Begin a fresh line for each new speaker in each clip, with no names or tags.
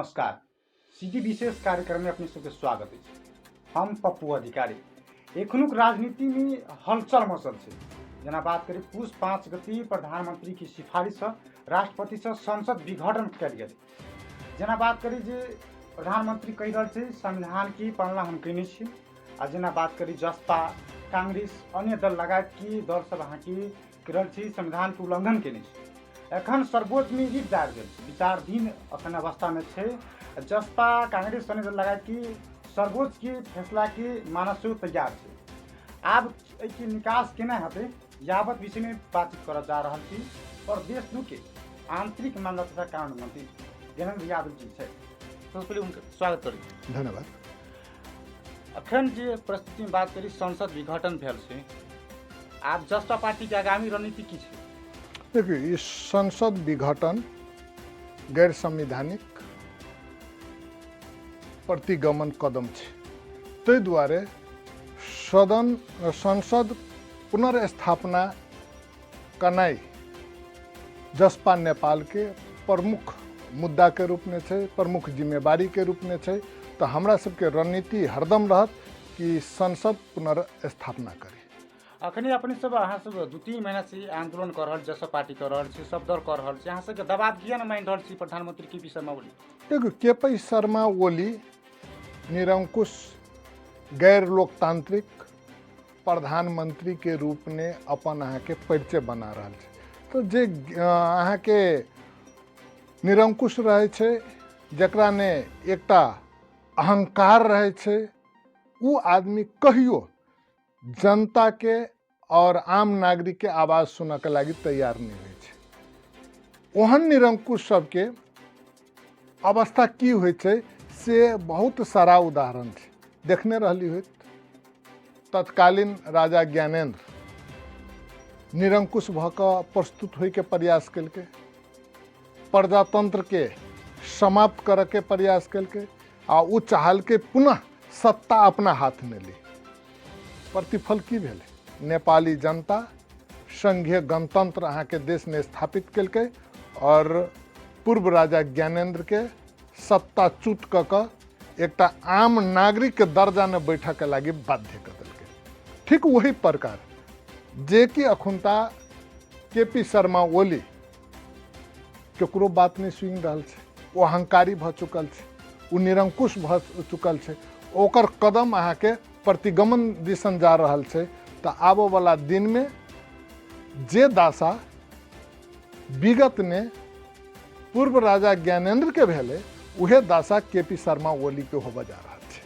नमस्कार। सीधी विशेष कार्यक्रम में अपने सबके स्वागत है। हम पप्पू अधिकारी। एखनुक राजनीति में हलचल मचल है। जना बात करी पुष 5 गति प्रधानमंत्री की सिफारिश राष्ट्रपति से संसद विघटन कल गए। जना बात करी जे प्रधानमंत्री कही रहे थे संविधान की पालना हम कैने छी। आ जना बात करी जसपा कांग्रेस अन्य दल लगायत की दल सब अहाँ की संविधान के उल्लंघन कैने छी। एखन सर्वोच्च में रिट दायर गेल विचाराधीन अखन अवस्था में छे। जसपा कांग्रेस अन्य दल लगायत की सर्वोच्च की फैसला की मानस तैयार छे। आब एकी निकास केना हेतै यावत विषय में बातचीत करल जा रहल छी। और देश दू के आंतरिक मामला तथा कानून मंत्री ज्ञानेंद्र यादव जी छे। सबसे पहले उनका स्वागत करी।
धन्यवाद।
अखन जे परिस्थिति में बात करी संसद विघटन भेल छे। आप जसपा पार्टी के आगामी रणनीति की छे?
देखिए, इस संसद विघटन गैर संवैधानिक प्रतिगमन कदम है। ताहि दुआरे संसद पुनर्स्थापना करनाई जसपा नेपाल के प्रमुख मुद्दा के रूप में है, प्रमुख जिम्मेवारी के रूप में है। तो हमरा सबके रणनीति हरदम रहत कि संसद पुनर्स्थापना करी।
अखनी अपने सब अहाँ सब 2-3 महीना से आंदोलन कर रहल जसपा पार्टी कर रहल छी, सब दल कर रहल छी। अहाँ सबके दबाव किया न मान रहल छी प्रधानमंत्री केपी शर्मा ओली?
देखो, केपी शर्मा ओली निरंकुश गैर लोकतांत्रिक प्रधानमंत्री के रूप में अपन अहाँ के परिचय बना रहा है। तो जे अहाँ के निरंकुश रहे छे, जकरा ने एकटा अहंकार रहे छे, वो आदमी कहियो जनता के और आम नागरिक के आवाज सुनऽ के लागी तैयार नहीं होइ छे। ओहन निरंकुश सबके अवस्था की होइ छे से बहुत सारा उदाहरण छे। देखने रहली होत तत्कालीन राजा ज्ञानेंद्र निरंकुश भ कऽ प्रस्तुत होइ के प्रयास केलकै, प्रजातंत्र के समाप्त करऽ के प्रयास केलकै आ उ चाहलकै पुनः सत्ता अपना हाथ में ली। प्रतिफल की भेलै? नेपाली जनता संघीय गणतंत्र अहाँ के देश में स्थापित केलकै और पूर्व राजा ज्ञानेंद्र के सत्ताच्युत कऽ कऽ एकटा आम नागरिक के दर्जा में बैठऽ के लागी बाध्य कऽ देलकै। ठीक वही प्रकार जे कि अखुनता केपी शर्मा ओली केकरो बात नहीं सुनि रहल छै। वो अहंकारी भ चुकल छै, वो निरंकुश भ चुकल छै। ओकर कदम अहाँ के प्रतिगमन दिसन जा रहल छै। तो आबो वाला दिन में जे दासा विगत ने पूर्व राजा ज्ञानेंद्र के भेले, उहे दासा केपी शर्मा ओली के होबे जा रहल छै।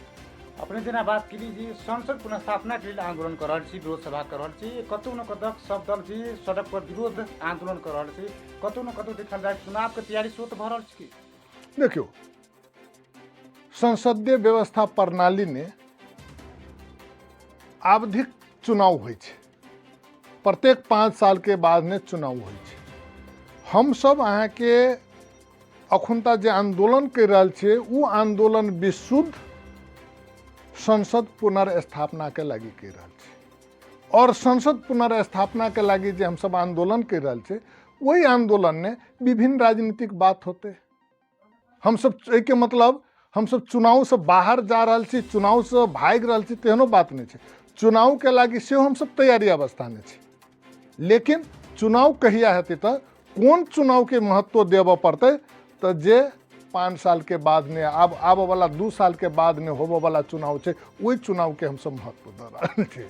अपने जेना बात करी जी संसद पुनर्स्थापना के लिए आंदोलन कर रहल छी, विरोध सभा कर रहल छी। कतौ न कतौ सब दल जी सड़क पर विरोध आंदोलन कर रहल छी। कतौ न कतौ देखल जाए चुनाव के तैयारी सोत भ रहल छी।
देखियो, संसदीय व्यवस्था प्रणाली ने आवधिक चुनाव होइ छै। प्रत्येक 5 साल के बाद में चुनाव होइ छै। हम सब अहाँ के अखुनता जे आंदोलन कर रहल छे, वो आंदोलन विशुद्ध संसद पुनर्स्थापना के लागी कर रहल छे। और संसद पुनर्स्थापना के लागी जे हम सब आंदोलन कर रहल छे, वही आंदोलन ने विभिन्न राजनीतिक बात होते। हम सब के मतलब हम सब चुनाव से बाहर जा रहल छी, चुनाव से भाग रहल छी, तेहनो बात नहीं छे। चुनाव के लागी से हम सब तैयारी अवस्था में छे। लेकिन चुनाव कहिया हेतै तो कौन चुनाव के महत्व देव पड़ते तो जे 5 साल के बाद में आब वाला 2 साल के बाद में होबो वाला चुनाव छे, वही चुनाव के हम सब महत्व दे रहल छे।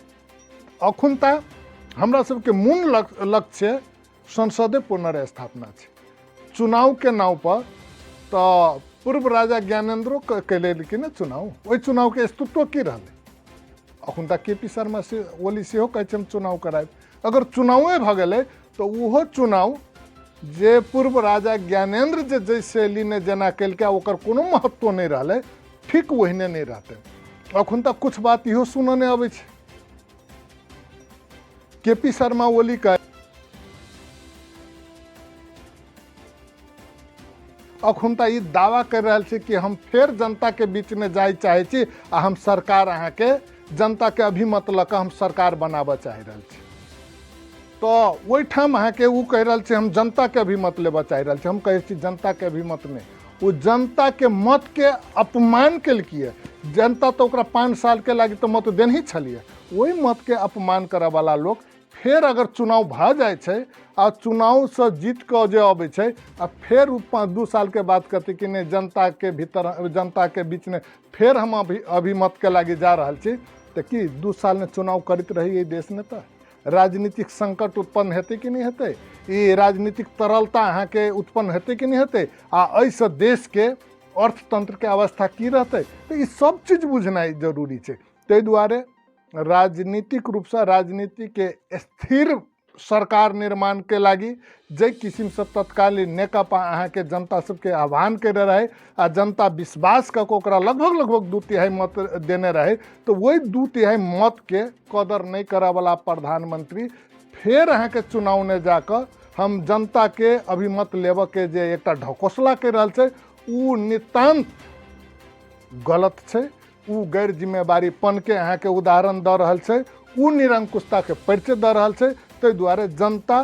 अखुनता हमरा सबके मूल लक्ष्य संसदीय पुनर्स्थापना छे। चुनाव के नाव पर तो पूर्व राजा ज्ञानेंद्रो कैले लेकिन चुनाव, वही चुनाव के अस्तित्व की रहले। अखुनता केपी शर्मा से ओली से कहे हम चुनाव कराए। अगर चुनावे भ गए तो वो चुनाव जे पूर्व राजा ज्ञानेंद्र जे शैली ने जना कलके ओकर कोनो महत्व नहीं रहले, ठीक वहीने नहीं रहते। अखुनता कुछ बात इहो सुनने आवे छे। केपी शर्मा ओली का अखुनता ई दावा कर रहा छे कि हम फिर जनता के बीच में जाय चाहे छी आ हम सरकार अहाँ के जनता के अभिमत लऽ कऽ हम सरकार बनाबऽ चाह रहल छी। तो वही ठाम अहाँ के वो कह रहा छे हम जनता के अभिमत लेबऽ चाह रहल छी। हम कहे छी जनता के अभिमत में वो जनता के मत के अपमान केलकिए। जनता तो ओकरा 5 साल के लागी तो मत देन ही छलिए, वही मत के अपमान करे वाला लोग फिर अगर चुनाव भ जाए छै आ चुनाव से जीत के जे अबै छै आ फिर 2 साल के बाद कहते कि नहीं जनता के भीतर जनता के बीच में फिर हम अभी मत के लागी जा रहा छी, तो कि 2 साल में चुनाव करते रही देश में तो राजनीतिक संकट उत्पन्न हेतै कि नहीं हेतै, ये राजनीतिक तरलता अहाँ के उत्पन्न हेतै कि नहीं हेतै, आ ऐसे देश के अर्थतंत्र के अवस्था की रहतै, तो ये सब चीज बुझनाइ जरूरी छै। ताहि दुआरे राजनीतिक रूप से राजनीति के स्थिर सरकार निर्माण के लागी जे किस्म से तत्कालीन नेकपा अहाँ के जनता सबके आह्वान करे रहे आ जनता विश्वास क ओकरा लगभग 2/3 मत देने रहे, तो वही 2/3 मत के कदर नहीं करे वाला प्रधानमंत्री फिर अहाँ के चुनाव में जाकर हम जनता के अभिमत लेब के जे एक ढकोसला कर रहल छै उ नितांत गलत छै। उ गैर जिम्मेवारीपन के अहाँ के उदाहरण दे रहल छै, उ निरंकुशता के परिचय दे रहल छै। ताहि दुआरे जनता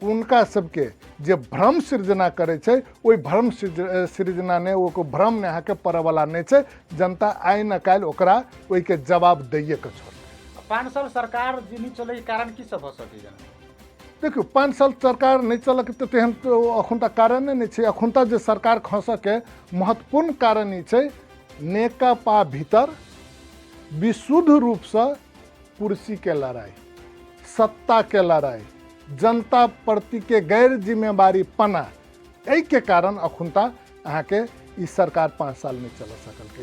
उनका सबके जे भ्रम सृजना करे छै ओहि भ्रम सृजना ने वो भ्रम ने अहाँ के पड़े वाला नहीं छै। जनता आइ न काल्हि ओकरा ओहि के जवाब दैये के छोड़तै।
5 साल सरकार जे नहीं चले कारण की सब भ सकै छै?
देखियो 5 साल सरकार नहीं चलक तो तेहन तो अखुनता कारण नहीं छै। अखुनता जे सरकार खसक के महत्वपूर्ण कारण ई छै नेकपा भीतर विशुद्ध रूप से कुर्सी के लड़ाई, सत्ता के लड़ाई, जनता प्रति के गैर जिम्मेवारी पना, एहि के कारण अखुनता अहाँ के ई सरकार 5 साल में चल सकल के।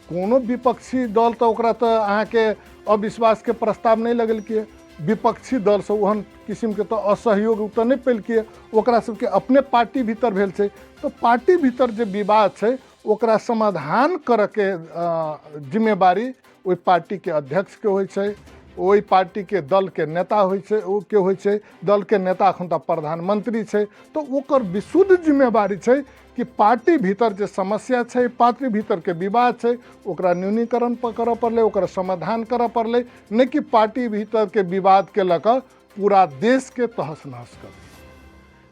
कोनो विपक्षी दल तो ओकरा तो अहाँ के अविश्वास के प्रस्ताव नहीं लगल किए, विपक्षी दल से ओहन किस्म के तो असहयोग तो नहीं पेल किए, ओकरा सबके अपने पार्टी भीतर भेल छै। तो पार्टी भीतर जे विवाद छै ओकरा समाधान करे के जिम्मेवारी ओहि पार्टी के अध्यक्ष के होइ छै, ओहि पार्टी के दल के नेता होइ छै, ओ के होइ छै दल के नेता अखन तक प्रधानमंत्री छै। तो ओकर विशुद्ध जिम्मेवारी छै कि पार्टी भीतर जे समस्या छै, पार्टी भीतर के विवाद छै ओकरा न्यूनीकरण करऽ पड़लै, ओकर समाधान करऽ पड़लै, नहीं कि पार्टी भीतर के विवाद के लऽ कऽ पूरा देश के तहस नहस कर।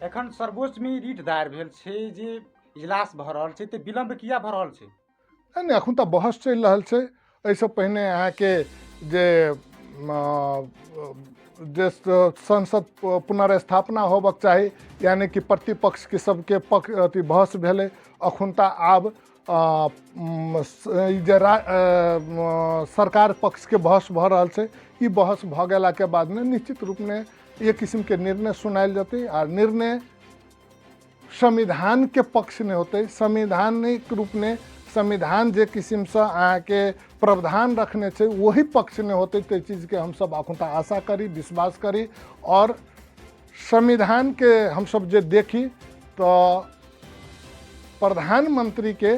एखन सर्वोच्च में रीट दायर भेल छै जे इजलास भ रहल छै, ते विलम्ब किया भ रहल छै?
नहीं अखन तक बहस चल रहल छै। एहिसँ पहिने अहाँ के जे संसद पुनर्स्थापना होबक चाही, यानी कि प्रतिपक्ष के सबके अथी बहस भेलै। अखुनता आब जे सरकार पक्ष के बहस भ रहल छै, ई बहस भ गेला के बाद में निश्चित रूप में एक किस्म के निर्णय सुनायल जेतै आ निर्णय संविधान के पक्ष में होते। संवैधानिक रूप में संविधान जे किस्म से अहाँ के प्रावधान रखने छै वही पक्ष में होते। तो चीज के हम सब अखुनता आशा करी, विश्वास करी और संविधान के हम सब जे देखी तो प्रधानमंत्री के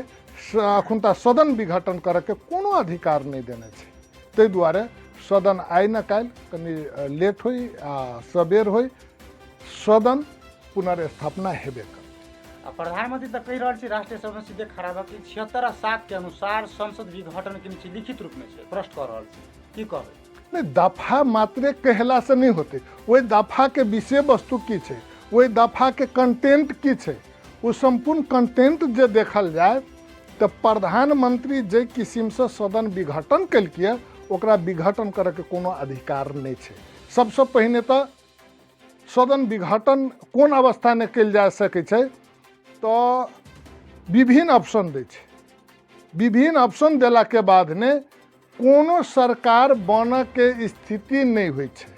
अखुनता सदन विघटन करे के कोनो अधिकार नहीं देने छै। ताहि दुआरे सदन आइ न काल्हि कनी लेट होई आ सबेर होई, सदन पुनर्स्थापना हेबे कर।
प्रधानमंत्री तो कही रहा है राष्ट्रीय सदन सीधे खड़ा बा कि 76 आ 7 के अनुसार संसद विघटन के नीचे लिखित रूप में से प्रश्न कर रहा है, की कहबे?
नहीं, दफा मात्रे कहला से नहीं होते, वही दफा के विषय वस्तु की छै, वही दफा के कंटेंट की छै, वो संपूर्ण कंटेंट जे देखल जाए तो प्रधानमंत्री जे किस्म से सदन विघटन कलकिए ओकरा विघटन करे के कोनो अधिकार नहीं छै। सबसे पहिने तो सदन विघटन कोन अवस्था में कल जा सकै छै, तो विभिन्न ऑप्शन दै छै। विभिन्न ऑप्शन देला के बाद ने कोनो सरकार बन के स्थिति नहीं होइ छै,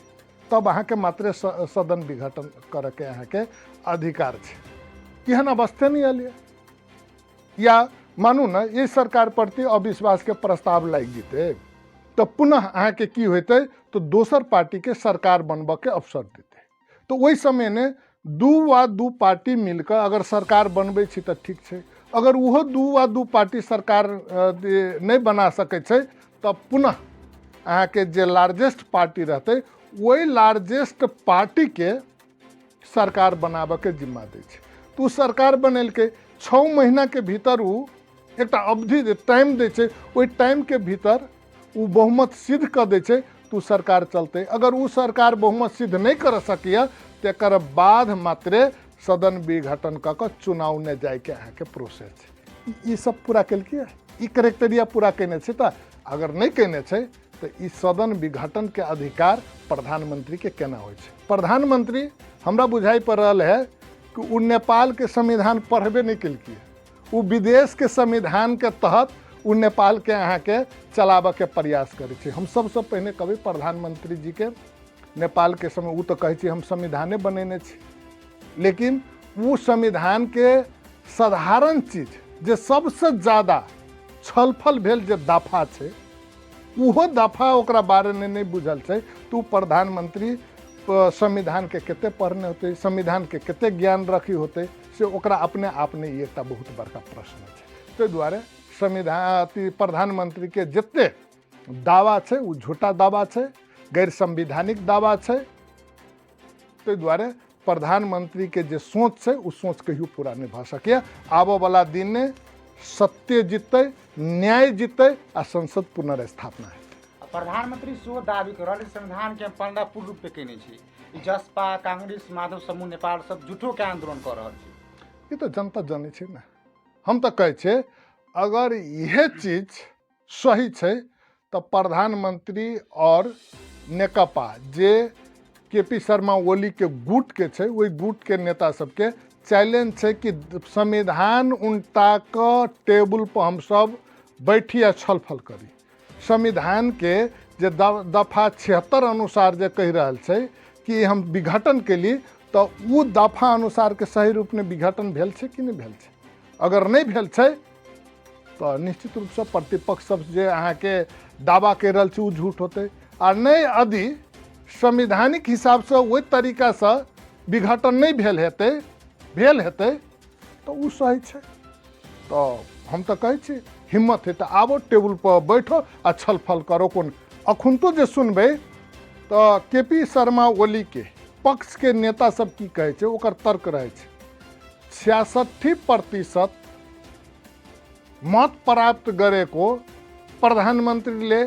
तब अहाँ के मात्र सदन विघटन करे के अहाँ के अधिकार छै। एहन अवस्था नहीं आयल, या मानू ना ये सरकार प्रति अविश्वास के प्रस्ताव लाग जेतै तो पुनः अहाँ के की होते, तो दोसर पार्टी के सरकार बनबऽ के अवसर देते। तो वही समय ने 2 पार्टी मिलकर अगर सरकार बनबै छी तो ठीक छै, अगर वो 2 पार्टी सरकार नहीं बना सकै छै तब पुनः अहाँ के जे लार्जेस्ट पार्टी रहते वही लार्जेस्ट पार्टी के सरकार बनाबऽ के जिम्मा दै छै। तो सरकार बनेलकै 6 महीना के भीतर वो एक अवधि टाइम दै छै, ओहि टाइम के भीतर वो बहुमत सिद्ध कर दै छै तो सरकार चलते। अगर वो सरकार बहुमत सिद्ध नहीं कर सकिए तकर बाद मात्रे सदन विघटन कऽ चुनाव में जाए के अहाँ के प्रोसेस है। ई सब पूरा केलकै, ई क्राइटेरिया पूरा केने छै। तऽ अगर नहीं केने छै तो ई सदन विघटन के अधिकार प्रधानमंत्री के केना होइ छै? प्रधानमंत्री हमरा बुझाई पड़ रहा है कि वो नेपाल के संविधान पढ़बे नहीं केलकै, वो विदेश के संविधान के तहत वो नेपाल के अहाँ के चलाबऽ के प्रयास करे छै। हम सबसे पहले कहबै प्रधानमंत्री जी के नेपाल के समय वो तो कहै छै हम संविधाने बनेने छी, लेकिन वो संविधान के साधारण चीज जे सबसे ज़्यादा छलफल भेल जे दफा छै उहो दफा ओकरा बारे में नहीं बुझल छै। तो प्रधानमंत्री संविधान के कते पढ़ने होते, संविधान के कते ज्ञान रखी होते से ओकरा अपने आप में ये एकटा बहुत बड़का प्रश्न छै। ताहि दुआरे संविधान प्रधानमंत्री के जते दावा छै वो झूठा दावा छै, गैर संवैधानिक दावा छै। ताहि दुआरे प्रधानमंत्री के जे सोच छै वो सोच कहियो पूरा नहीं भऽ सकैए। आबऽ वाला दिन में सत्य जीतै, न्याय जीतै आ संसद पुनर्स्थापना है।
प्रधानमंत्री सेहो दावी कर रहल संविधान के पढ़ना पूर्ण रूप पे केने छी। जसपा, कांग्रेस, माधव समूह नेपाल सब झूठो के आंदोलन कर रहल छी।
ये तो जनता जाने छै ना। हम तो कहै छै अगर यह चीज सही छै तो प्रधानमंत्री और नेकपा जे केपी शर्मा ओली के गुट के छै वही गुट के नेता सबके चैलेंज छै कि संविधान उल्टा के टेबल पर हम सब बैठी आ छलफल करी। संविधान के जे दफा 76 अनुसार जे कहि रहल छै कि हम विघटन के लिए तो वो दफा अनुसार के सही रूप में विघटन भेल छै कि नहीं भेल छै? अगर नहीं भेल छै तो निश्चित रूप से प्रतिपक्ष सब जे अहाँ के दावा कर रहल छै वो झूठ होते। आ नहीं यदि संवैधानिक हिसाब से वही तरीका से विघटन नहीं भेल हेतै तो वो सही छै। तो हम तो कहै छी हिम्मत है तो आबो टेबल पर बैठो आ छलफल करो। कोन अखुन तो जे सुनबे तो केपी शर्मा ओली के पक्ष के नेता सब की कहै छै ओकर तर्क रहे छै 66% मत प्राप्त गरेको प्रधानमंत्रीले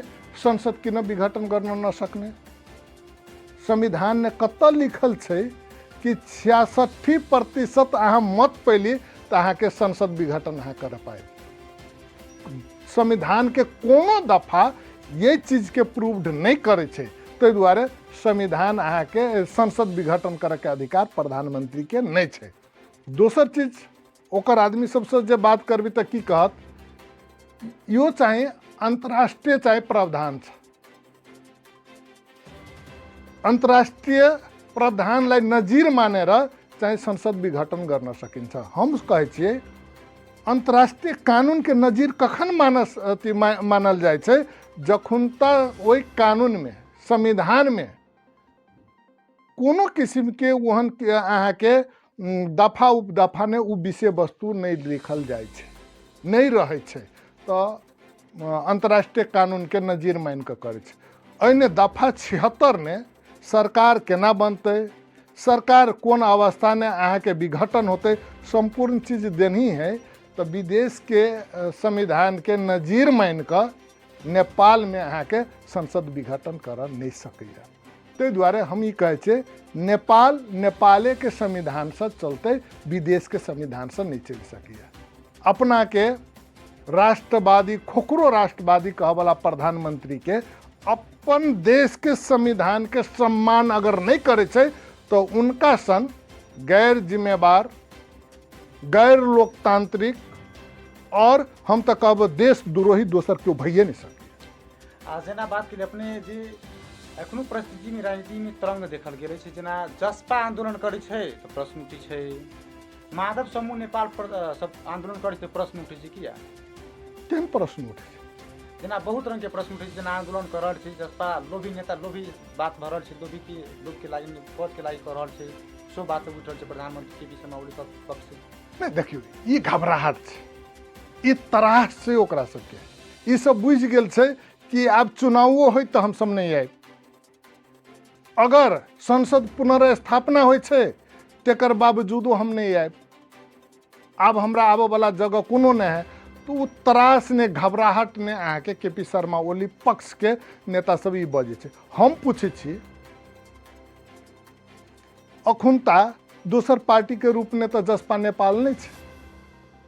संसद किन विघटन गर्न नसक्ने? संविधान ने कतऽ लिखल छै कि 66% अहाँ मत पैली तो अहाँ के संसद विघटन अहाँ कर पाए? संविधान के कोनो दफा ये चीज के प्रूव्ड नहीं करे छै। ताहि दुआरे संविधान अहाँ के संसद विघटन करे के अधिकार प्रधानमंत्री के नहीं छै। दोसर चीज ओकर आदमी सबसे जे बात करबी तो की कहत यो चाहे अंतर्राष्ट्रीय चाहे प्रावधान छ, अंतर्राष्ट्रीय प्रावधानलाई नजिर मानेर चाहे संसद विघटन गर्न सकिन्छ। हम कहै छियै अंतर्राष्ट्रीय कानून के नजीर कखन मानल जाए छै जखन तक वही कानून में संविधान में कोनो किस्म के ओहन अहाँ के दफा उपदफा ने उ विषय वस्तु नहीं लिखल जाए छै, नहीं रहे छै तो अंतर्राष्ट्रीय कानून के नजीर मान के करे छै। एने दफा 76 ने सरकार केना बनते, सरकार कोन अवस्था में अहाँ के विघटन होते, संपूर्ण चीज देनी है। तो विदेश के संविधान के नजीर मान कर नेपाल में अहाँ के संसद विघटन कर नहीं सकैया। ताहि दुआरे हम ई कहै छै नेपाल नेपाले के संविधान से चलते विदेश के संविधान से नहीं चल सकैया। अपना के राष्ट्रवादी खोखरो राष्ट्रवादी कहवाला प्रधानमंत्री के अपन देश के संविधान के सम्मान अगर नहीं करे छै तो उनका सन गैर जिम्मेवार, गैर लोकतांत्रिक और हम तो कहब देशद्रोही दोसर क्यों भइए नहीं सके।
जेना बात के लिए अपने जी एखनो परिस्थिति में राजनीति में तरंग देखल गेल छै। जेना जसपा आंदोलन करे छै तो प्रश्न उठै छै, माधव समूह नेपाल सब आंदोलन करे छै प्रश्न उठै छै। किया
केहन प्रश्न उठै छै?
जेना बहुत रंग के प्रश्न उठै छै। जेना आंदोलन कर रहल छै जसपा लोभी नेता लोभी बात भऽ रहल छै, लोभी के लोग के लागि पद के लागि कर रहल छै, सो बात उठल छै प्रधानमंत्री के विषय में ओली पक्ष से।
नहीं देखियो ई घबराहट छै, ई त्रास छै ओकरा सबके। ई सब बुझ गेल छै कि आब चुनावो होय तो हम सब नहीं आए। अगर संसद पुनर्स्थापना होय छै तेकर बावजूदो हम नहीं आए, आब हमरा आबऽ वाला जगह कोनो नहीं है। तो वो त्रास ने घबराहट ने अहाँ के केपी शर्मा ओली पक्ष के नेता सब ई बजे छै। हम पूछे छी अखुनता दोसर पार्टी के रूप में तो जसपा नेपाल नहीं छै,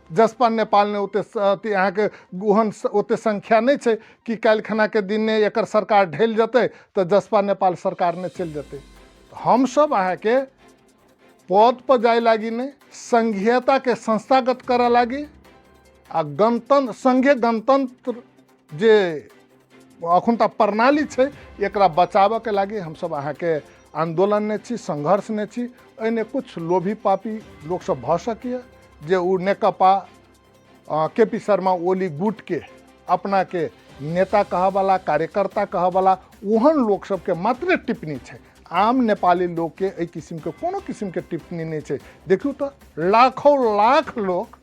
जसपा नेपाल ने ओते यहाँ के ओहन ओते संख्या नहीं है कि काल्हि खना के दिन ने एकर सरकार ढल जते तो जसपा नेपाल सरकार ने चल जते। हम सब अहाँ के पद पर जाए लागी ने संघीयता के संस्थागत करे लागी आ गणतंत्र संघीय गणतंत्र जे अखुनता प्रणाली है एकरा बचाव के लागी हम सब अहाँ के आंदोलन ने छी, संघर्ष ने छी। एने कुछ लोभी पापी लोग सब भ सकिए जे उ नेकपा केपी शर्मा ओली गुट के अपना के नेता कहवाला कार्यकर्ता कहवाला ओहन लोग सबके मात्र टिप्पणी है। आम नेपाली लोग के एहि किस्म के कोनो किस्म के टिप्पणी नहीं है। देखियो तो लाखों लाख लोग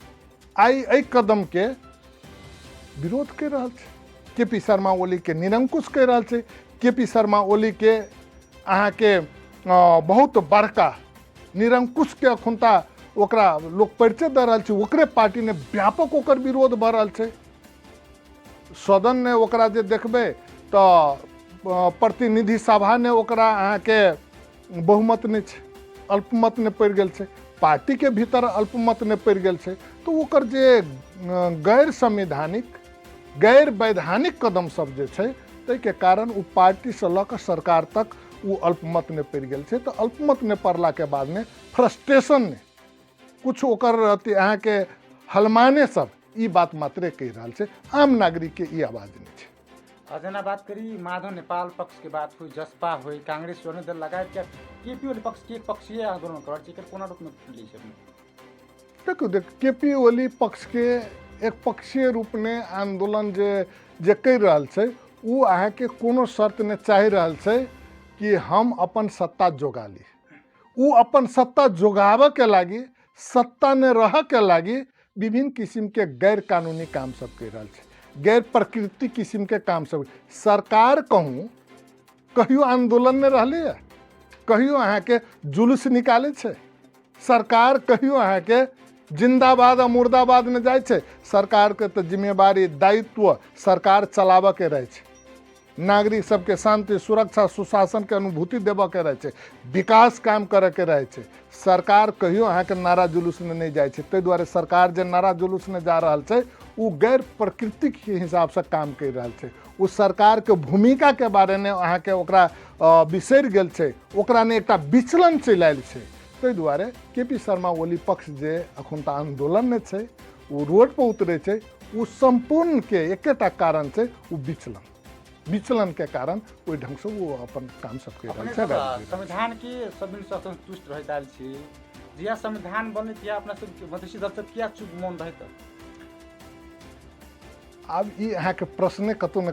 आई एहि कदम के विरोध कर रहा है, केपी शर्मा ओली के निरंकुश कर रहा है, केपी शर्मा ओली के अहाँ के बहुत बड़का निरंकुश के अखुनता ओकरा लोग परिचय दे रहा है। ओकरे पार्टी ने व्यापक ओकर विरोध भ रहा है। सदन ने ओकरा जे देखबे तो प्रतिनिधि सभा ने ओकरा अहाँ के बहुमत नहीं है, अल्पमत ने पड़ गल है। पार्टी के भीतर अल्पमत ने पड़ गल है। तो ओकर जे गैर संवैधानिक गैर वैधानिक कदम सब जे है तै के कारण उ पार्टी से लऽ कऽ सरकार तक वो अल्पमत ने पड़ गल है। तो अल्पमत ने पड़ला के बाद में फ्रस्ट्रेशन ने कुछ ओकर अहाँ के हलमाने सब ई बात मात्रे कह रहा है। आम नागरिक के ई आवाज नहीं है।
जना बात करी माधव नेपाल पक्ष के बात हुई, जसपा हुई, कांग्रेस स्वर्ण दल लगायत क्या केपी ओली पक्ष के एक पक्षीय आंदोलन कर कोना रूप में ली
देखो केपी ओली पक्ष के एक पक्षीय रूप में आंदोलन जे कर रहा है वो अहाँ के कोनो शर्त ने चाह रहा है कि हम अपन सत्ता जोगा ली। वो अपन सत्ता जोगावे के लागी सत्ता ने रह के लागी विभिन्न किस्म के गैर कानूनी काम सब कर रहा है, गैर प्रकृति किस्म के काम सब। सरकार कहूँ कहियो आंदोलन में रहले है, कहियो अहाँ के जुलूस निकाले छे, सरकार कहियो अहाँ के जिंदाबाद और मुर्दाबाद में जाए छे। सरकार के तो जिम्मेवारी दायित्व सरकार चलावे के रहे छे, नागरिक सबके शांति सुरक्षा सुशासन के अनुभूति देवे के रहे छे, विकास काम करे के रहे छे। सरकार कहियो अहाँ के नारा जुलूस में नहीं जाए छे। तै दुआरे सरकार जे नारा जुलूस में जा रहा है वो गैर प्राकृतिक के हिसाब से काम कर रहा है। वो सरकार के भूमिका के बारे में अहाँ के ओकरा बिसरि गेल छे, ओकरा ने एकटा विचलन चलायल छे। तै दुआरे केपी शर्मा ओली पक्ष जे अखुनता आंदोलन में छे वो रोड पर उतरे छे, वो संपूर्ण के एकेटा कारण छे वो विचलन के कारण ओहि ढंग से वो अपन काम सब कर रहा है।
संविधान के सब संतुष्ट रह दाल छी जिया संविधान बने तिया अपना सब मधेसी दल सब किया चुप मौन रहे त
अब ई अहाँ के प्रश्न कतौ न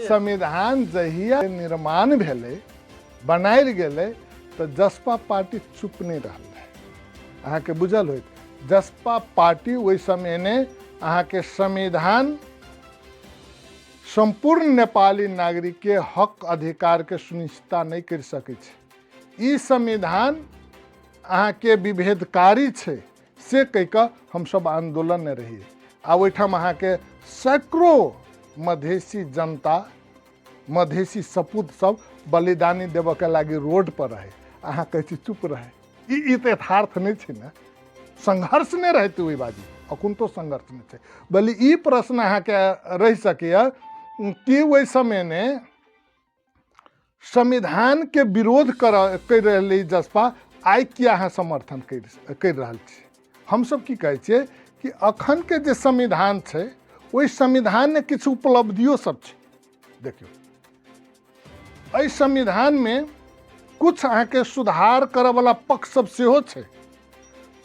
संविधान जहिया निर्माण भेले बनायल गेले तो जसपा पार्टी चुप नहीं रहल है। अहाँ के बुझल होइत जसपा पार्टी ओहि समय ने अहाँ के संविधान संपूर्ण नेपाली नागरिक के हक अधिकार के सुनिश्चितता नहीं कर सकै छै। ई संविधान अहाँ के विभेदकारी छै से कह कऽ हम सब आंदोलन में रहिए। आ ओहिठाम अहाँ के सैकड़ों मधेसी जनता मधेसी सपूत सब बलिदानी देवे के लागी रोड पर रहे। अहाँ कहै छी चुप रहे, ई तो यथार्थ नहीं छै ना। संघर्ष नहीं रहते ओहि बाजी अखुन तो संघर्ष नहीं छै। बल्कि ई प्रश्न अहाँ के रह सकैए कि ओहि समय ने संविधान के विरोध कर रही जसपा आई किया अहाँ समर्थन कर रहा छी। हम सब की कहै छियै कि अखन के जे संविधान छै ओहि संविधान ने किछु उपलब्धियों सब छै। देखियो एहि संविधान में कुछ अहाँ के सुधार करे वाला पक्ष सब सेहो छै।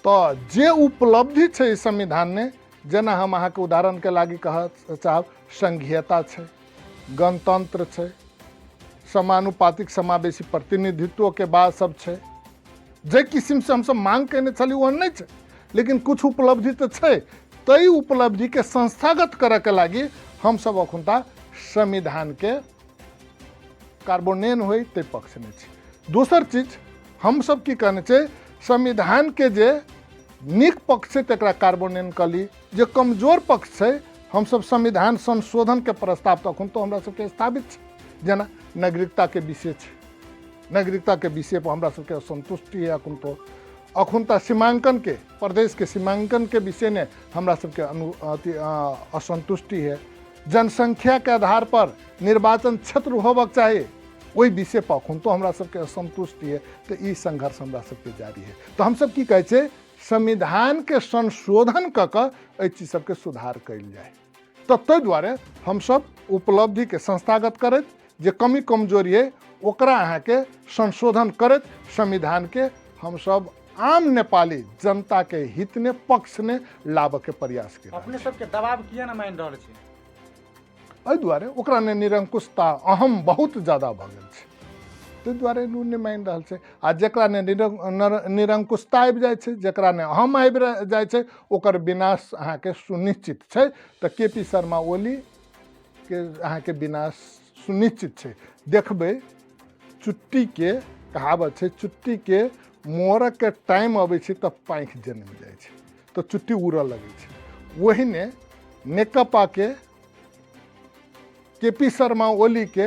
तो जे उपलब्धि छै इस संविधान ने जेना हम अहाँ के उदाहरण के लागी कह चाहब संघीयता छै, गणतंत्र छै, समानुपातिक समावेशी प्रतिनिधित्व के बात सब छै। जे किस्म से हम सब मांग केने छली ओहन नहीं छै, लेकिन कुछ उपलब्धि तो छै। तई उपलब्धि के संस्थागत करे के लागी हम सब अखुनता संविधान के कार्बोनेन होई ते पक्ष में छै। दोसर चीज हम सब की कहने छै संविधान के जे नीक पक्ष छै तकरा कार्बोनेन कली, जे कमजोर पक्ष छै हम सब संविधान संशोधन के प्रस्ताव तखन तो हमरा सबके स्थापित छै। जेना नागरिकता के विषय छै, नागरिकता के विषय पर हमरा सबके असंतुष्टि है अखन तो। अखुनता सीमांकन के प्रदेश के सीमांकन के विषय में हमरा सबके असंतुष्टि है। जनसंख्या के आधार पर निर्वाचन क्षेत्र होबक चाहिए, ओहि विषय पर अखुन तो हमरा सबके असंतुष्टि है। तो ई संघर्ष हमरा सबके जारी है। तो हम सब की कहै छै, संविधान के संशोधन क के एहि चीज सबके सुधार कयल जाए। तो ताहि दुआरे हम सब उपलब्धि के संस्थागत करैत, जे कमी कमजोरी है ओकरा अहाँ के संशोधन करैत संविधान के हम सब आम नेपाली जनता के हित ने पक्ष ने लाबऽ के प्रयास के।
अपने सबके दबाव किया न मान रहल छै?
एहि दुआरे ओकरा ने निरंकुशता अहम बहुत ज्यादा भऽ गेल छै, ताहि दुआरे नहि मानि रहल छै। आ जकरा ने निरंकुशता आबि जाइ छै, जकरा ने अहम आबि जाइ छै, ओकर विनाश अहाँके सुनिश्चित छै। तऽ के.पी. शर्मा ओली के अहाँके विनाश सुनिश्चित छै। देखबै चुट्टी के कहावत छै, चुट्टी के मोरक के टाइम अबै छै तऽ पाँखि जन्म जाइ छै, तऽ चुट्टी उड़ऽ लगै छै। ओहिने नेकपा के.पी. शर्मा ओली के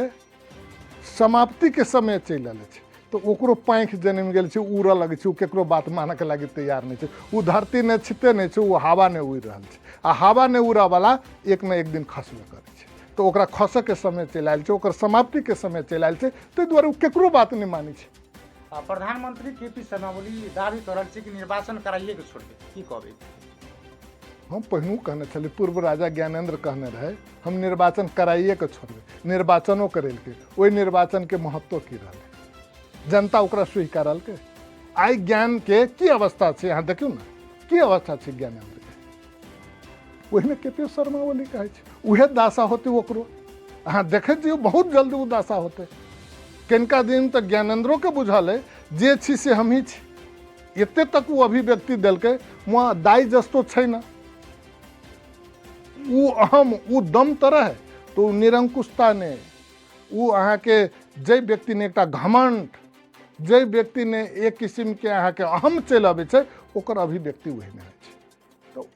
समाप्ति के समय चलि आयल छै, तो ओकरो पाँखि जन्म गेल छै, उड़ऽ लगै छै। ओ केकरो बात मानऽ के लागी तैयार नहीं छै। ओ धरती ने छिते नहीं छै, ओ हवा ने उड़ि रहल छै। आ हवा ने उड़ऽ वाला एक न एक दिन खसबे करै छै। तो ओकरा खसऽ के समय चलि आयल छै, ओकर समाप्ति के समय चलि आयल छै। ताहि दुआरे ओ केकरो बात नहीं मानै छै।
प्रधानमंत्री के.पी. शर्मा ओली दावी कर रहल छै कि निर्वाचन कराइए के छोड़बै, की कहबै?
हम पहिनू कहने छलियै, पूर्व राजा ज्ञानेंद्र कहने रहे हम निर्वाचन कराइए के छोड़बै। निर्वाचनो करेलकै, ओहि निर्वाचन के महत्व की रहलै, जनता ओकरा स्वीकारलकै। आइ ज्ञान के की अवस्था छै अहाँ देखियौ ने, की अवस्था छै ज्ञानेंद्र के। ओहिने के.पी. शर्मा ओली कहै छै उहे दासा होते ओकरो। अहाँ देखै छियै बहुत जल्दी ओ दासा होते। कनिका दिन तक ज्ञानेंद्रो के बुझल है जे छी से हमही छी, एते तक वो अभिव्यक्ति देलकै। वहाँ दाई जस्तो छैन, वो अहम वो दम तरह है। तो निरंकुशता ने वो अहाँ के जै व्यक्ति ने एकटा घमंड, जै व्यक्ति ने एक किस्म के अहाँ के अहम चलि अबै छै, ओकर अभिव्यक्ति वही में छै। तो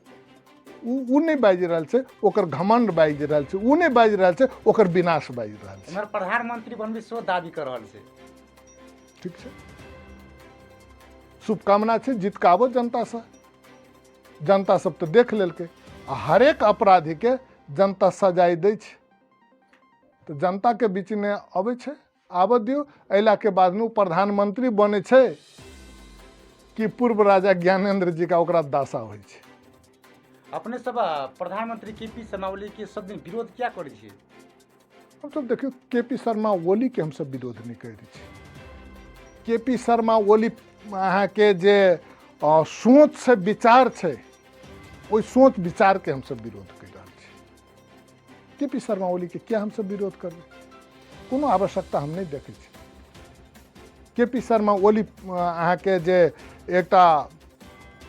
उ नहीं बाजि रहल छै, ओकर घमंड बाजि रहल छै। उ नहीं बाजि रहल छै, ओकर विनाश बाजि रहल छै।
हमर प्रधानमंत्री बनबै सेहो दावी कर रहल छै।
ठीक छै, शुभकामना छै, जीत के आबो जनता से। जनता सब तो देख लेलकै। आ हरेक अपराधी के जनता सजाई दै छै। तो जनता के बीच में अबै छै, आबऽ दियौ। अयला के बाद में प्रधानमंत्री बने छै कि पूर्व राजा ज्ञानेंद्र जी का ओकरा दासा होइ छै।
अपने सब प्रधानमंत्री के.पी. शर्मा ओली के सब दिन विरोध क्या करै छियै?
हम सब देखियो के.पी. शर्मा ओली के हम सब विरोध नहीं करै छी। के.पी. शर्मा ओली अहाँ के जे सोच से विचार छै, ओहि सोच विचार के हम सब विरोध कर रहल छी। के.पी. शर्मा ओली के क्या हम सब विरोध करबै? कोनो आवश्यकता हम नहीं देखै छी। के.पी. शर्मा ओली अहाँ के जे एकटा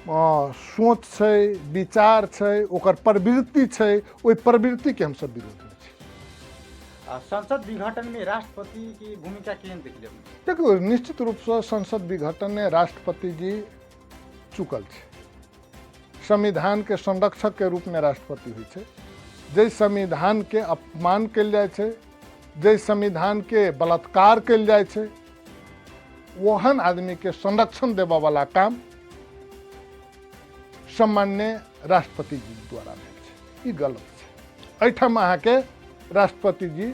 सोच छै, विचार छै, ओकर प्रवृत्ति छै, ओहि प्रवृत्ति के हम सब विरोध में छी।
संसद विघटन में राष्ट्रपति की भूमिका केहन देखलियै?
देखियो निश्चित रूप से संसद विघटन में राष्ट्रपति जी चुकल छै। संविधान के संरक्षक के रूप में राष्ट्रपति होइ छै। जै संविधान के अपमान कयल जाइ छै, जै संविधान के बलात्कार कयल जाइ छै, ओहन आदमी के संरक्षण देबऽ वाला काम सामान्य राष्ट्रपति जी द्वारा भेल छै। ई गलत छै। एहिठाम अहाँ के राष्ट्रपति जी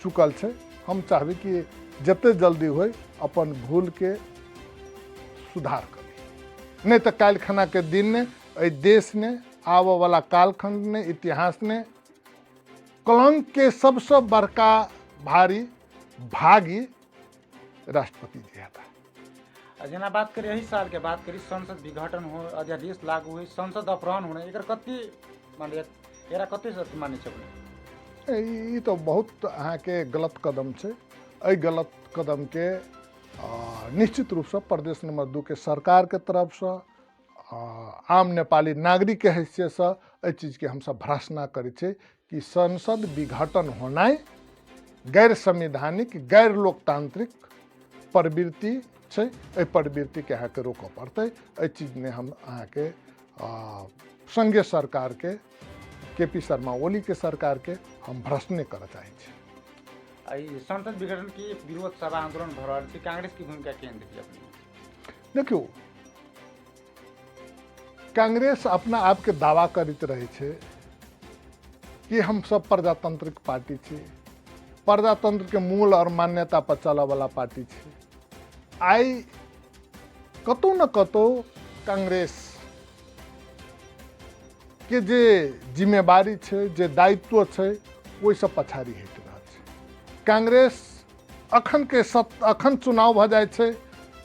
चुकल छै। हम चाहबै कि जते जल्दी होय अपन भूल के सुधार करी, नहीं तो काल्हि खना के दिन ने एहि देश ने आबऽ वाला कालखंड ने इतिहास ने कलंक के सबसे बड़का भारी भागी राष्ट्रपति जी हेता।
जेना बात करी यही साल के बात करी, संसद विघटन हो, अध्यादेश लागू हुई, संसद अपहरण होने, एकर कति माने एरा कते सत्य माने छै?
ई तो बहुत अहाँ के गलत कदम छै। एहि गलत कदम के निश्चित रूप से प्रदेश नंबर 2 के सरकार के तरफ से आम नेपाली नागरिक के हैसियत से एहि चीज के हम सब भर्त्सना करै छै कि संसद विघटन होनाइ गैर संवैधानिक, गैर लोकतांत्रिक प्रवृत्ति छै। एहि प्रवृत्ति के अहाँ के रोकऽ पड़तै। एहि चीज ने हम अहाँ के संघीय सरकार के, के.पी. शर्मा ओली के सरकार के हम भ्रष्ट करऽ चाहै छी।
संसद विघटन के विरोध सभा आंदोलन भऽ रहल छै, कांग्रेस की भूमिका केहन देखिए अपने?
देखियो कांग्रेस अपना आप के दावा करते रहे छे कि हम सब प्रजातांत्रिक पार्टी छे, प्रजातंत्र के मूल और मान्यता पर चलऽ वाला पार्टी छे। आई कतौ न कतौ कांग्रेस के जे जिम्मेवारी छे, जे दायित्व छे, ओहि से पछाड़ी हटि रहल छे। कांग्रेस अखन चुनाव भ जाय छे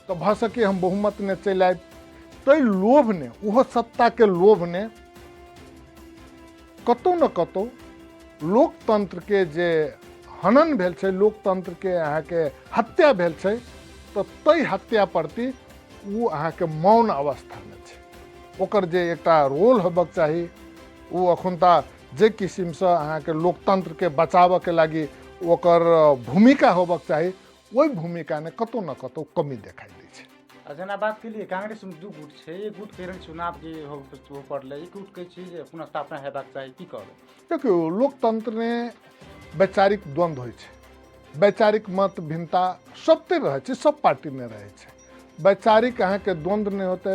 तो भ सके हम बहुमत ने चलि आयब, ताहि लोभ ने, ओहो सत्ता के लोभ ने कतौ न कतौ लोकतंत्र के जे हनन भेल छै, लोकतंत्र के अहाँके हत्या भेल छै, तो ताहि हत्या प्रति वो अहाँके मौन अवस्था में छै। ओकर जे एकटा रोल होबक चाही, वो अखुनता जे किसिम से अहाँके लोकतंत्र के बचाव के लागी ओकर भूमिका होबक चाही, वही भूमिका ने कतौ न कतौ कमी देखाई दै छै।
जेना बात के लिए कांग्रेस में दू गुट छै, एक गुट के चुनाव जे हो पड़ले, एक गुट के चीज पुनः स्थापना हेबाक चाही, की कहबै?
देखियो, लोकतंत्र में वैचारिक द्वंद्व होइ छै, वैचारिक मत भिन्नता सबते रहे छै, सब पार्टी में रहे छै। वैचारिक अहाँके द्वंद्व नहीं होते,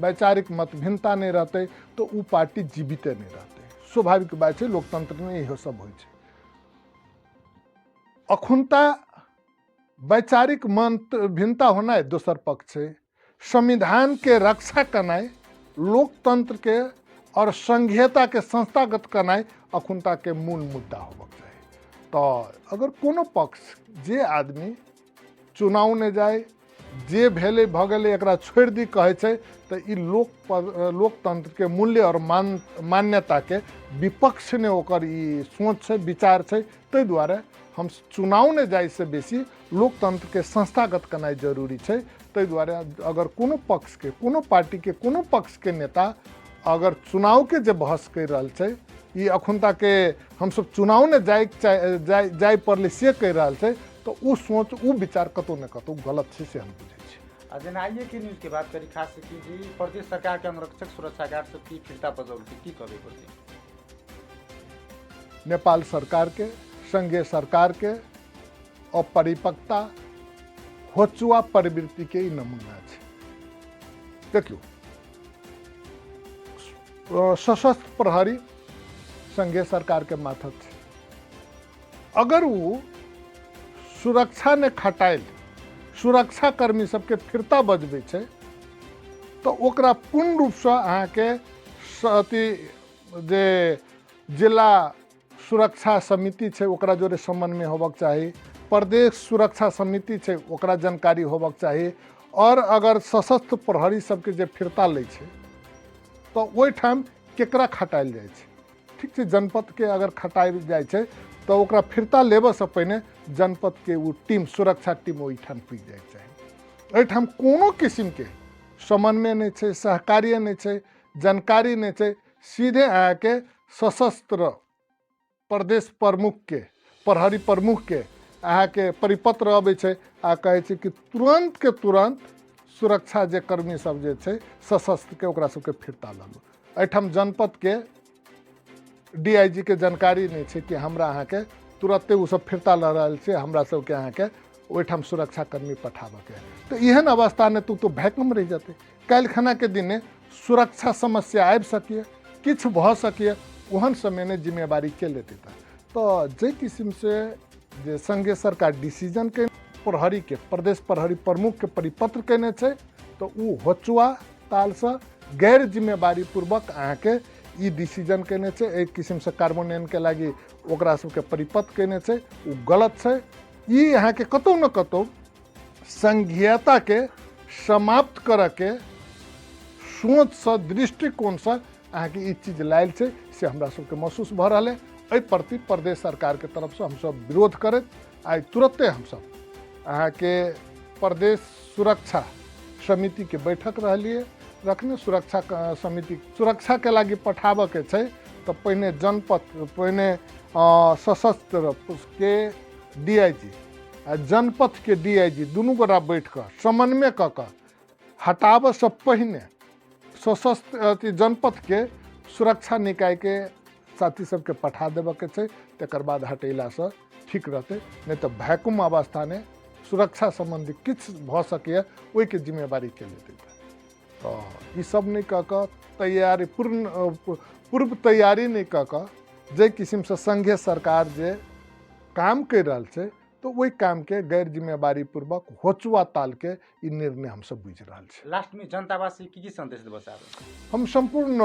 वैचारिक मत भिन्नता नहीं रहते तो वो पार्टी जीविते नहीं रहते। स्वाभाविक बात छै, लोकतंत्र में इहो सब होइ छै। अखुनता वैचारिक मत भिन्नता होना दोसर पक्ष है, संविधान के रक्षा करनाई, लोकतंत्र के और संघीयता के संस्थागत करनाई अखुनता के मूल मुद्दा होबक चाही। तो अगर कोनो पक्ष जे आदमी चुनाव ने जाए, जे भेले भ गेले एकरा छोड़ दी कहे छै, तो ई लोकतंत्र के मूल्य और मान्यता के विपक्ष ने ओकर ई सोच छै, विचार छै। ताहि दुआरे हम चुनाव ने जाए से बेसी लोकतंत्र के संस्थागत करना जरूरी है। ताहि दुआरे अगर कोनो पक्ष के, कोनो पार्टी के, कोनो पक्ष के नेता अगर चुनाव के जे बहस कर रहा है, ये अखुनता के हम सब चुनाव ने जाए पड़ले से कह रहा है, तो वो सोच, वो विचार कतौ न कतौ गलत है से हम बुझे छी।
जेना आइए के न्यूज के बात करी, खास से कि जी प्रदेश सरकार के अंगरक्षक सुरक्षागार सब की फिरता बजौलती, की कहबे पड़ती?
नेपाल सरकार के, संघीय सरकार के अपरिपक्वता, होचुआ प्रवृत्ति के ही नमूना है। देखियो, सशस्त्र प्रहरी संघीय सरकार के माथक छै। अगर वो सुरक्षा ने खटाइल, सुरक्षा कर्मी सबके फिरता बजबै छै, तो ओकरा पूर्ण रूप से अहाँके अथी जे जिला सुरक्षा समिति छै ओकरा जोरे संबंध में होबक चाही, प्रदेश सुरक्षा समिति छै ओकरा जानकारी होबक चाही। और अगर सशस्त्र प्रहरी सबके जे फिरता लै छै, तो ओहि ठाम केकरा खटाइल जाइ छै? ठीक छै, जनपद के अगर खटाइल जाइ छै, तो ओकरा फिरता लेबऽ से पहिने जनपद के वो टीम, सुरक्षा टीम ओहि ठाम पुजि जाइ छै। एहिठाम कोनो किस्म के समन्वय नहीं छै, सहकार्य नहीं छै, जानकारी नहीं छै। सीधे आके सशस्त्र प्रदेश प्रमुख के, प्रहरी प्रमुख के अहाँके परिपत्र अबै छै आ कहै छै कि तुरंत के तुरंत सुरक्षा जे कर्मी सब जे छै सशस्त्र के, ओकरा सबके फिरता लऽ लो। एहिठाम जनपद के डीआईजी के जानकारी नहीं छै कि हमरा अहाँके तुरंते वो सब फिरता लऽ रहल छै, हमरा सबके अहाँके ओहिठाम सुरक्षा कर्मी पठाबऽ के। तो एहन अवस्था में तू तो भैकम रह जेतै। काल्हि खना के दिने सुरक्षा समस्या आबि सकिए, किछु भऽ सकिए, ओहन समय ने जिम्मेवारी के लेते था। तो जे किस्म से जे संघीय सरकार डिसीजन के प्रहरी के, प्रदेश प्रहरी प्रमुख के परिपत्र केने छै, तो वो होचुआ ताल से गैर जिम्मेवारी पूर्वक अहाँके ई डिसीजन केने छै, एक किस्म से कार्यान्वयन के लागी ओकरा सबके परिपत्र केने छै, वो गलत छै। ई अहाँके कतौ न कतौ संघीयता के समाप्त करऽ के सोच से, दृष्टिकोण से अहाँके ई चीज लायल छै, से हमरा सबके महसूस भऽ रहल है। एहि प्रति प्रदेश सरकार के तरफ से हमसब विरोध करैत आइ तुरंते हमसब अहाँके प्रदेश सुरक्षा समिति के बैठक रहलिए रखने। सुरक्षा समिति सुरक्षा के लागी पठाबऽ के छै, तो पहिने जनपद, पहिने सशस्त्र के डीआईजी आ जनपद के डीआईजी दुनू गोरा बैठ कर समन्वय कऽ कऽ हटाबऽ से पहिने सशस्त्र अथी जनपद के सुरक्षा निकाय के साथी सबके पठा देबऽ के छै, तकर बाद हटेला से ठीक रहते। नहीं तो भैकुम अवस्था ने सुरक्षा संबंधी किछु भऽ सकैए, ओहि के जिम्मेवारी के लेतै। तो ये सब नहीं कह कऽ तैयारी पूर्व तैयारी नहीं कऽ कऽ जे किस्म से संघीय सरकार जे काम कर रहल छै तो वही काम के गैर जिम्मेवारी पूर्वक होचुआ ताल के ई निर्णय हम सब बुझ रहल छै।
लास्ट में जनतावासी की संदेश देबऽ चाहबै?
हम संपूर्ण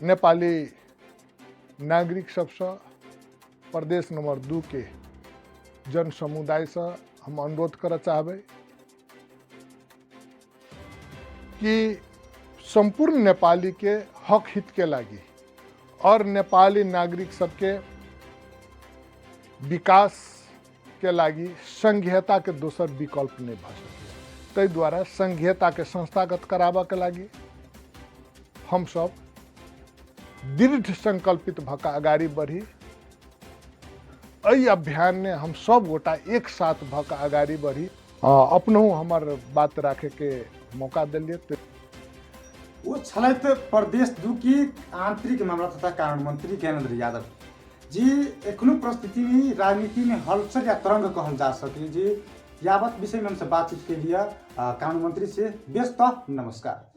नेपाली नागरिक सबसे प्रदेश नंबर 2 के जन समुदाय से हम अनुरोध करऽ चाहबै कि संपूर्ण नेपाली के हक हित के लागी और नेपाली नागरिक सबके विकास के लागी संघीयता के दोसर विकल्प नहीं भऽ सकैए। ताहि दुआरे संघीयता के संस्थागत कराबऽ के लागी हम सब दृढ़ संकल्पित भऽ कऽ आगाड़ी बढ़ी। एहि अभियान ने हम सब गोटा एक साथ भऽ कऽ आगाड़ी बढ़ी। अपनहु हमर बात राखे के मौका दिलिए।
वो छलैत प्रदेश 2 की आंतरिक मामला तथा कानून मंत्री ज्ञानेंद्र यादव जी। एखनो परिस्थिति में राजनीति में हलचल या तरंग कहल जा सके जी। यावत विषय में हमसे बातचीत के लिए कानून मंत्री से व्यस्त नमस्कार।